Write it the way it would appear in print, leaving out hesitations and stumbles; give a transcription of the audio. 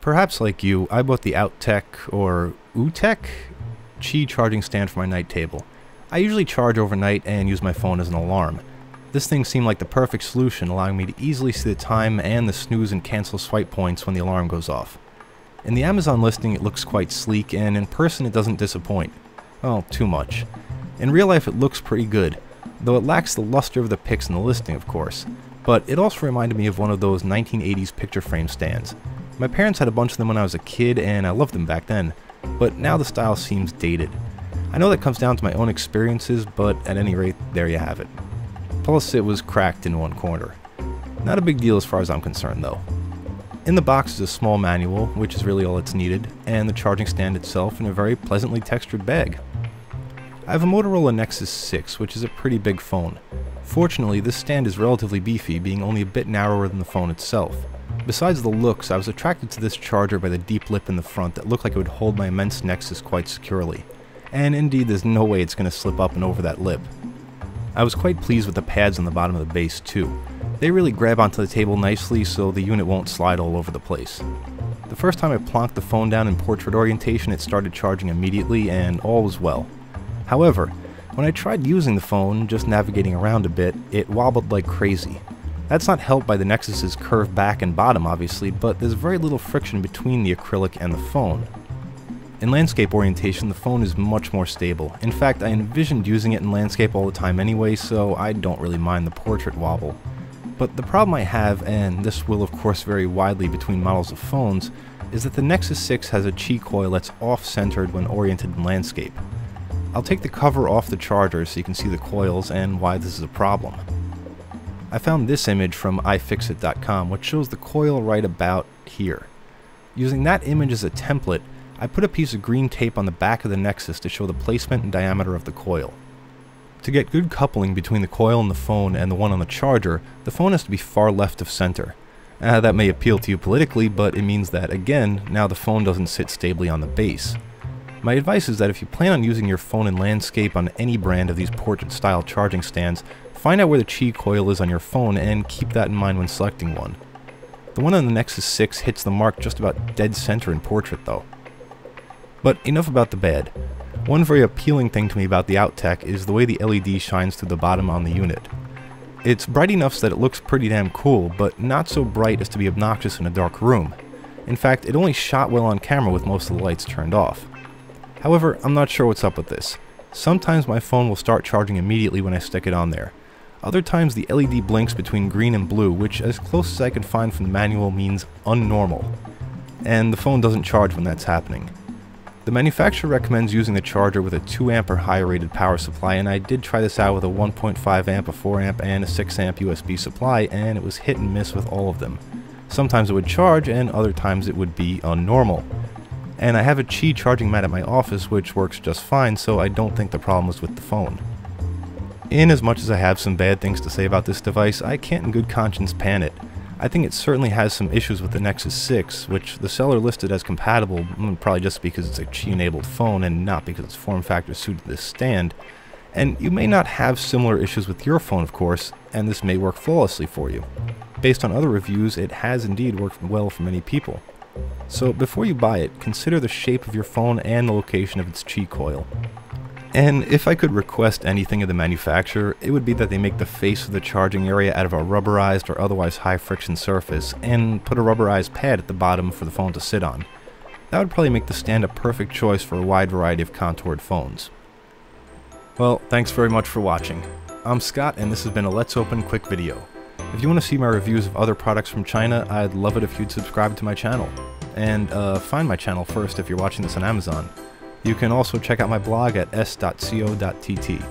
Perhaps like you, I bought the Outtek, or Outtek, Qi charging stand for my night table. I usually charge overnight and use my phone as an alarm. This thing seemed like the perfect solution, allowing me to easily see the time and the snooze and cancel swipe points when the alarm goes off. In the Amazon listing it looks quite sleek, and in person it doesn't disappoint. Well, too much. In real life it looks pretty good, though it lacks the luster of the pics in the listing, of course. But it also reminded me of one of those 1980s picture frame stands. My parents had a bunch of them when I was a kid, and I loved them back then, but now the style seems dated. I know that comes down to my own experiences, but at any rate, there you have it. Plus, it was cracked in one corner. Not a big deal as far as I'm concerned, though. In the box is a small manual, which is really all that's needed, and the charging stand itself in a very pleasantly textured bag. I have a Motorola Nexus 6, which is a pretty big phone. Fortunately, this stand is relatively beefy, being only a bit narrower than the phone itself. Besides the looks, I was attracted to this charger by the deep lip in the front that looked like it would hold my immense Nexus quite securely. And indeed, there's no way it's going to slip up and over that lip. I was quite pleased with the pads on the bottom of the base too. They really grab onto the table nicely so the unit won't slide all over the place. The first time I plonked the phone down in portrait orientation, it started charging immediately and all was well. However, when I tried using the phone, just navigating around a bit, it wobbled like crazy. That's not helped by the Nexus's curved back and bottom obviously, but there's very little friction between the acrylic and the phone. In landscape orientation, the phone is much more stable. In fact, I envisioned using it in landscape all the time anyway, so I don't really mind the portrait wobble. But the problem I have, and this will of course vary widely between models of phones, is that the Nexus 6 has a Qi coil that's off-centered when oriented in landscape. I'll take the cover off the charger so you can see the coils and why this is a problem. I found this image from ifixit.com, which shows the coil right about here. Using that image as a template, I put a piece of green tape on the back of the Nexus to show the placement and diameter of the coil. To get good coupling between the coil in the phone and the one on the charger, the phone has to be far left of center. That may appeal to you politically, but it means that, again, now the phone doesn't sit stably on the base. My advice is that if you plan on using your phone in landscape on any brand of these portrait-style charging stands, find out where the Qi coil is on your phone and keep that in mind when selecting one. The one on the Nexus 6 hits the mark just about dead center in portrait though. But enough about the bad. One very appealing thing to me about the Outtek is the way the LED shines through the bottom on the unit. It's bright enough so that it looks pretty damn cool, but not so bright as to be obnoxious in a dark room. In fact, it only shot well on camera with most of the lights turned off. However, I'm not sure what's up with this. Sometimes my phone will start charging immediately when I stick it on there. Other times the LED blinks between green and blue, which as close as I can find from the manual means unnormal. And the phone doesn't charge when that's happening. The manufacturer recommends using the charger with a 2 amp or higher rated power supply, and I did try this out with a 1.5 amp, a 4 amp, and a 6 amp USB supply, and it was hit and miss with all of them. Sometimes it would charge, and other times it would be unnormal. And I have a Qi charging mat at my office which works just fine, so I don't think the problem was with the phone. In as much as I have some bad things to say about this device, I can't in good conscience pan it. I think it certainly has some issues with the Nexus 6, which the seller listed as compatible, probably just because it's a Qi-enabled phone and not because its form factor suited this stand. And you may not have similar issues with your phone, of course, and this may work flawlessly for you. Based on other reviews, it has indeed worked well for many people. So before you buy it, consider the shape of your phone and the location of its Qi coil. And if I could request anything of the manufacturer, it would be that they make the face of the charging area out of a rubberized or otherwise high friction surface, and put a rubberized pad at the bottom for the phone to sit on. That would probably make the stand a perfect choice for a wide variety of contoured phones. Well, thanks very much for watching. I'm Scott, and this has been a Let's Open quick video. If you want to see my reviews of other products from China, I'd love it if you'd subscribe to my channel. And find my channel first if you're watching this on Amazon. You can also check out my blog at s.co.tt.